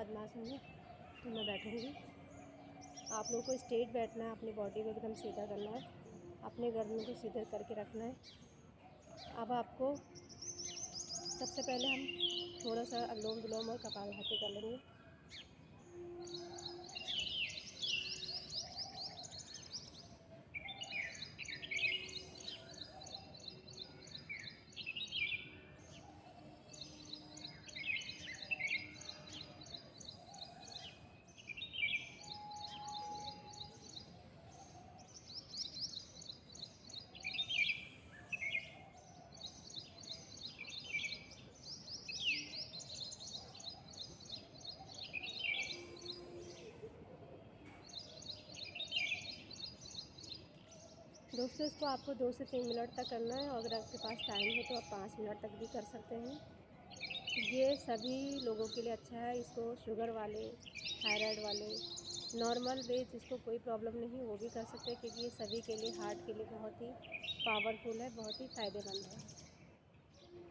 पद्मासन में, तो मैं बैठूँगी। आप लोगों को स्ट्रेट बैठना है, अपनी बॉडी को एकदम सीधा करना है, अपने गर्दन को सीधे करके रखना है। अब आपको सबसे पहले हम थोड़ा सा अनुलोम विलोम और कपालभाति कर लेंगे। दोस्तों, इसको आपको 2 से 3 मिनट तक करना है, और अगर आपके पास टाइम है तो आप 5 मिनट तक भी कर सकते हैं। ये सभी लोगों के लिए अच्छा है। इसको शुगर वाले, थायराइड वाले, नॉर्मल वेज जिसको कोई प्रॉब्लम नहीं वो भी कर सकते हैं, क्योंकि ये सभी के लिए, हार्ट के लिए बहुत ही पावरफुल है, बहुत ही फ़ायदेमंद है।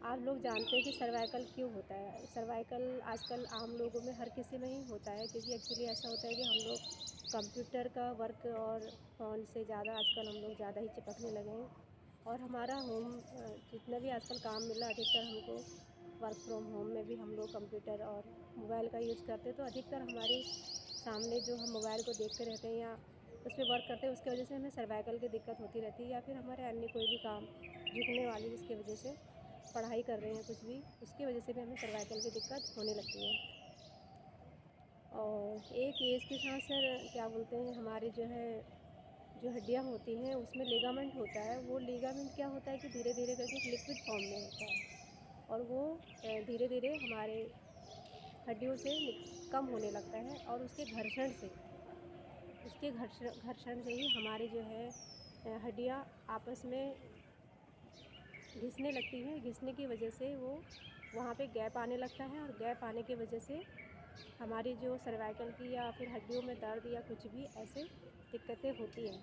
आप लोग जानते हैं कि सर्वाइकल क्यों होता है? सर्वाइकल आजकल आम लोगों में हर किसी में ही होता है, क्योंकि एक्चुअली ऐसा होता है कि हम लोग कंप्यूटर का वर्क और फ़ोन से ज़्यादा आजकल हम लोग ज़्यादा ही चिपकने लगे हैं, और हमारा जितना भी आजकल काम मिला, अधिकतर हमको वर्क फ्रॉम होम में भी हम लोग कंप्यूटर और मोबाइल का यूज़ करते हैं। तो अधिकतर हमारे सामने जो हम मोबाइल को देखते रहते हैं या उस पर वर्क करते हैं, उसकी वजह से हमें सर्वाइकल की दिक्कत होती रहती है, या फिर हमारे अन्य कोई भी काम झुकने वाली जिसकी वजह से, पढ़ाई कर रहे हैं कुछ भी, उसकी वजह से भी हमें सर्वाइकल की दिक्कत होने लगती है। और एक एज के साथ सर क्या बोलते हैं, हमारे जो है जो हड्डियाँ होती हैं उसमें लिगामेंट होता है। वो लिगामेंट क्या होता है कि धीरे धीरे करके एक लिक्विड फॉर्म में होता है, और वो धीरे धीरे हमारे हड्डियों से कम होने लगता है, और उसके घर्षण से ही हमारे जो है हड्डियाँ आपस में घिसने लगती हैं। घिसने की वजह से वो वहाँ पे गैप आने लगता है, और गैप आने की वजह से हमारी जो सर्वाइकल की या फिर हड्डियों में दर्द या कुछ भी ऐसे दिक्कतें होती हैं।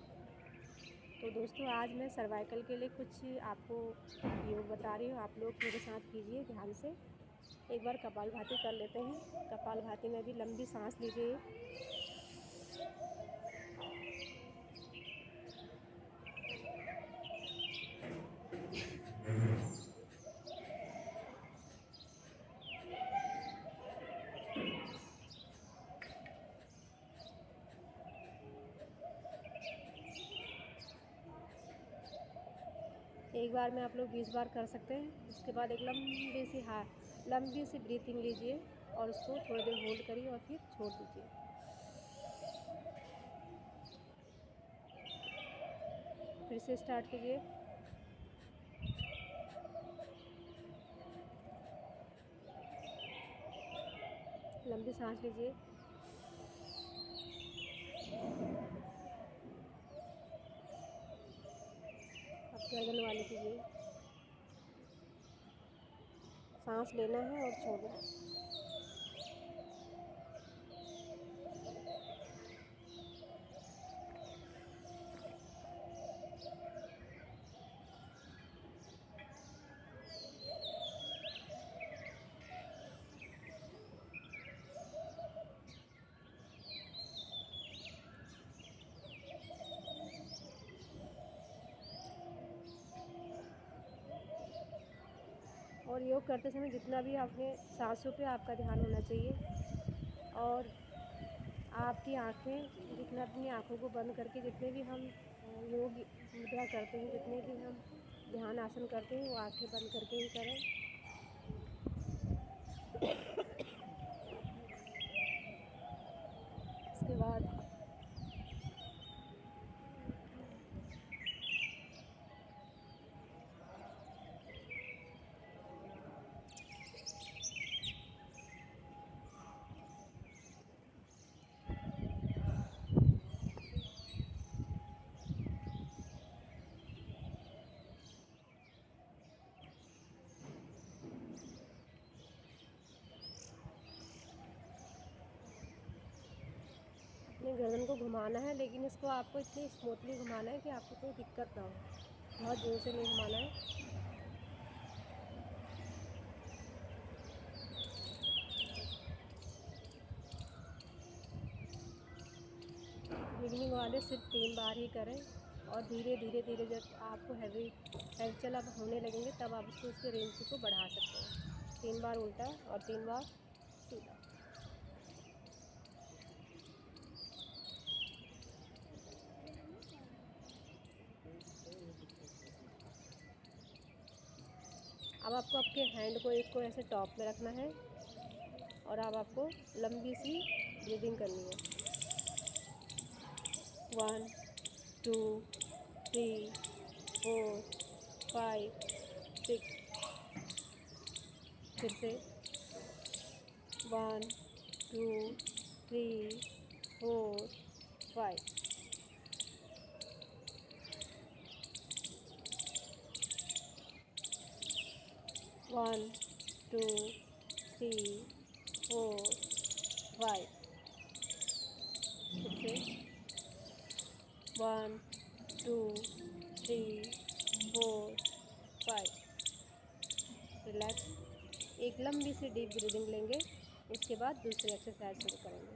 तो दोस्तों, आज मैं सर्वाइकल के लिए कुछ आपको योग बता रही हूँ, आप लोग मेरे साथ कीजिए ध्यान से। एक बार कपालभाति कर लेते हैं। कपालभाति में भी लंबी सांस लीजिए। एक बार में आप लोग 20 बार कर सकते हैं। उसके बाद एक लंबी सी ब्रीथिंग लीजिए, और उसको थोड़ी देर होल्ड करिए और फिर छोड़ दीजिए। फिर से स्टार्ट कीजिए। लंबी सांस लीजिए। अब गर्दन वाली कीजिए। सांस लेना है और छोड़ना है। और योग करते समय जितना भी अपने सांसों पे आपका ध्यान होना चाहिए, और आपकी आँखें, जितना अपनी आँखों को बंद करके जितने भी हम योग मुद्रा करते हैं, जितने भी हम ध्यान आसन करते हैं, वो आँखें बंद करके ही करें। इसके बाद अपने गर्दन को घुमाना है, लेकिन इसको आपको इतनी स्मूथली घुमाना है कि आपको कोई दिक्कत ना हो। बहुत ज़ोर से नहीं घुमाना है। बिगिनिंग वाले सिर्फ 3 बार ही करें और धीरे धीरे धीरे जब आपको हैवी हैचल अब होने लगेंगे तब आप उसके रेंज को बढ़ा सकते हैं। 3 बार उल्टा और 3 बार सीधा। अब आपको आपके हैंड को एक को ऐसे टॉप में रखना है और अब आपको लंबी सी ब्रीदिंग करनी है। 1 2 3 4 5 6। फिर से 1 2 3 4 5। 1 2 3 4 5। फिर से 1 2 3 4 5। रिलैक्स। एक लंबी सी डीप ब्रीदिंग लेंगे, उसके बाद दूसरी एक्सरसाइज शुरू करेंगे।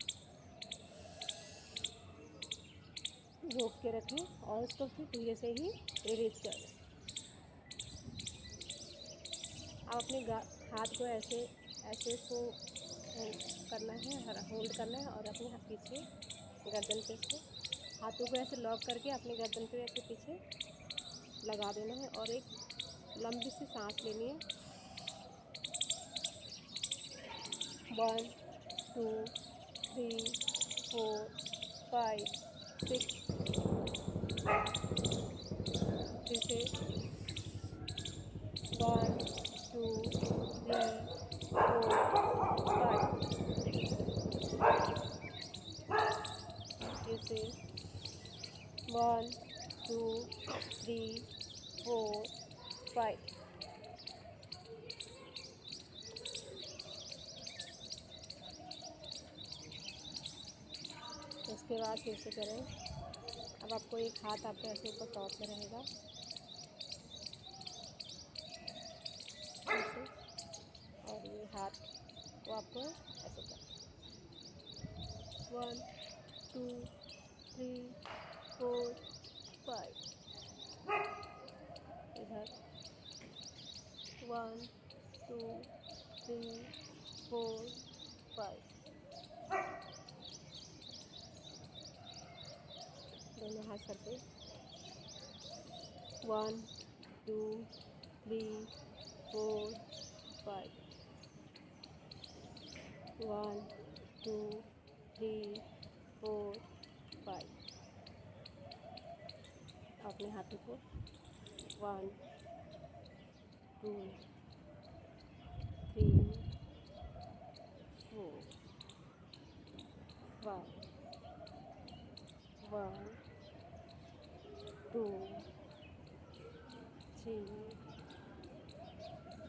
रोक के रखें और उसको फिर धीरे से ही रिलीज कर दें। आप अपने हाथ को ऐसे ऐसे इसको करना है, होल्ड करना है और अपने पीछे गर्दन पे इसको हाथों को ऐसे लॉक करके अपने गर्दन पे ऐसे पीछे लगा देना है और एक लंबी सी सांस लेनी है। 1 2 3 4 5 6। फिर से 1 2 3 4 5। फिर से 1 2 3 4 5। उसके बाद फिर से करें। अब आपको एक हाथ आपके ऐसे ऊपर टॉप में रहेगा, ऐसे, और ये हाथ को आपको ऐसे करना। 1 2 3 4 5। इधर 1 2 3 4 5। दोनों हाथ सर पे। 1 2 3 4 5। 1 2 3 4 5। अपने हाथों को 1 2 3 4 5। 1 2 3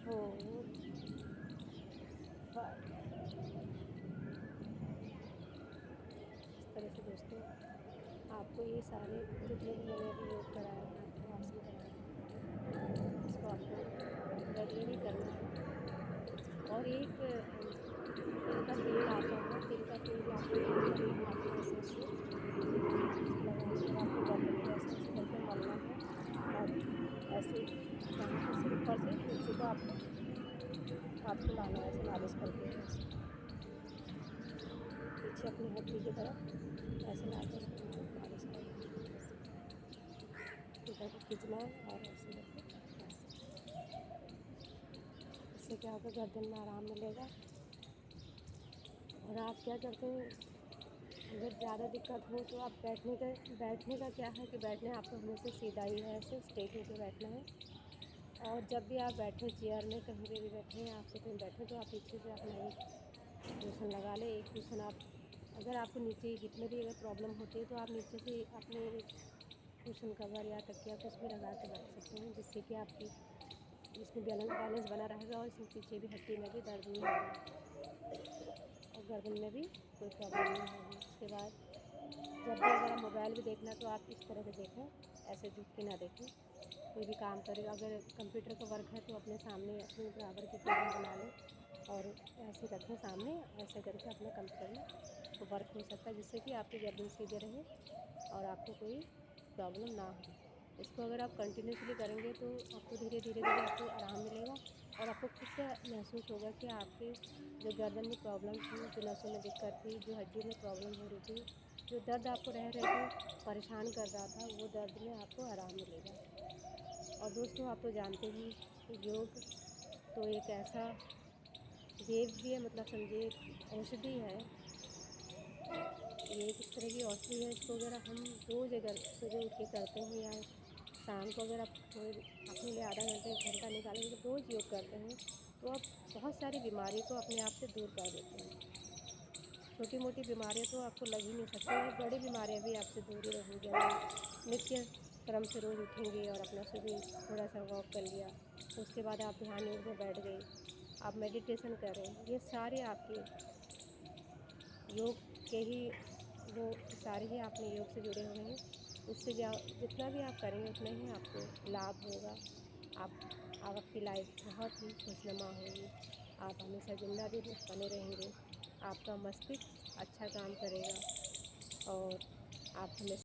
4 5। इस तरह से दोस्तों आपको ये सारे जितने भी मैंने अभी योग कराए हैं, आपको आसन कराए हैं, इसको आपको रेगुलरली करना है। और एक तिल का तेल आता है, तिल का तेल आपको अपने हाथ में ऐसे ऐसे लगाना है, आपको गर्दन पे ऐसे ऐसे करके मलना है और ऐसे यहाँ पे से ऊपर से नीचे को आपको हाथ को लाना है, ऐसे मालिश करके ऐसे पीछे अपनी हड्डी की तरफ ऐसे लाकर उसको मालिश करना है। इधर को खींचना है और ऐसे करके इससे क्या होगा, गर्दन में आराम मिलेगा। और आप क्या करते हैं, अगर ज़्यादा दिक्कत हो तो आप बैठने का क्या है कि बैठने आपको हमेशा सीधा ही है, ऐसे स्ट्रेट होकर बैठना है। और जब भी आप बैठें चेयर में कहीं पे भी बैठें, आपसे कहीं बैठें, तो आप पीछे से अपना एक कुशन लगा लें। एक कुशन आप अगर आपको नीचे घुटने भी अगर प्रॉब्लम होती है तो आप नीचे से अपने एक कुशन कवर या तकिया कुछ भी लगा के बैठ सकते हैं, जिससे कि आपकी इसमें बैलेंस बना रहेगा और इसमें पीछे भी हड्डी में भी दर्द नहीं होगा और गर्दन में भी कोई प्रॉब्लम नहीं होगी। उसके बाद जब भी अगर आप मोबाइल भी देखना तो आप इस तरह से देखें, ऐसे झुक के ना देखें। कोई भी काम करें, अगर कंप्यूटर का वर्क है तो अपने सामने अपने बराबर की टेबल बना लें और ऐसे रखें सामने, ऐसे करके अपना कंप्यूटर में वर्क हो सकता है, जिससे कि आपकी गर्दन सीधे रहे और आपको कोई प्रॉब्लम ना हो। इसको अगर आप कंटिन्यूसली करेंगे तो आपको धीरे धीरे धीरे आपको आराम मिलेगा और आपको खुद से महसूस होगा कि आपके जो गर्दन में प्रॉब्लम थी, जो नसों में दिक्कत थी, जो हड्डियों में प्रॉब्लम हो रही थी, जो दर्द आपको रह रहे थे, परेशान कर रहा था, वो दर्द में आपको आराम मिलेगा। और दोस्तों, आप तो जानते ही योग तो एक ऐसा देव भी है, मतलब समझिए औषधि है। ये एक तरह की औषधि है। इसको अगर हम रोज़ अगर सुबह उठ के करते हैं या शाम को अगर आप थोड़े अपने लिए आधा घंटे 1 घंटा निकाल के रोज़ योग करते हैं तो आप बहुत सारी बीमारी को अपने आप से दूर कर देते हैं। छोटी मोटी बीमारियां तो आपको लग ही नहीं सकती और बड़ी बीमारियां भी आपसे दूर ही रहेंगी अगर नित्य क्रम से रोज़ उठेंगे और अपना सुबह थोड़ा सा वॉक कर लिया, उसके बाद आप ध्यान योग में बैठ गए, आप मेडिटेशन करें। ये सारे आपके योग के ही वो सारे ही आपने योग से जुड़े हुए हैं। उससे जितना भी आप करेंगे उतना ही आपको लाभ होगा। आप आपकी लाइफ बहुत ही खुशनुमा होगी। आप हमेशा ज़िंदा भी बने रहेंगे। आपका मस्तिष्क अच्छा काम करेगा और आप हमेशा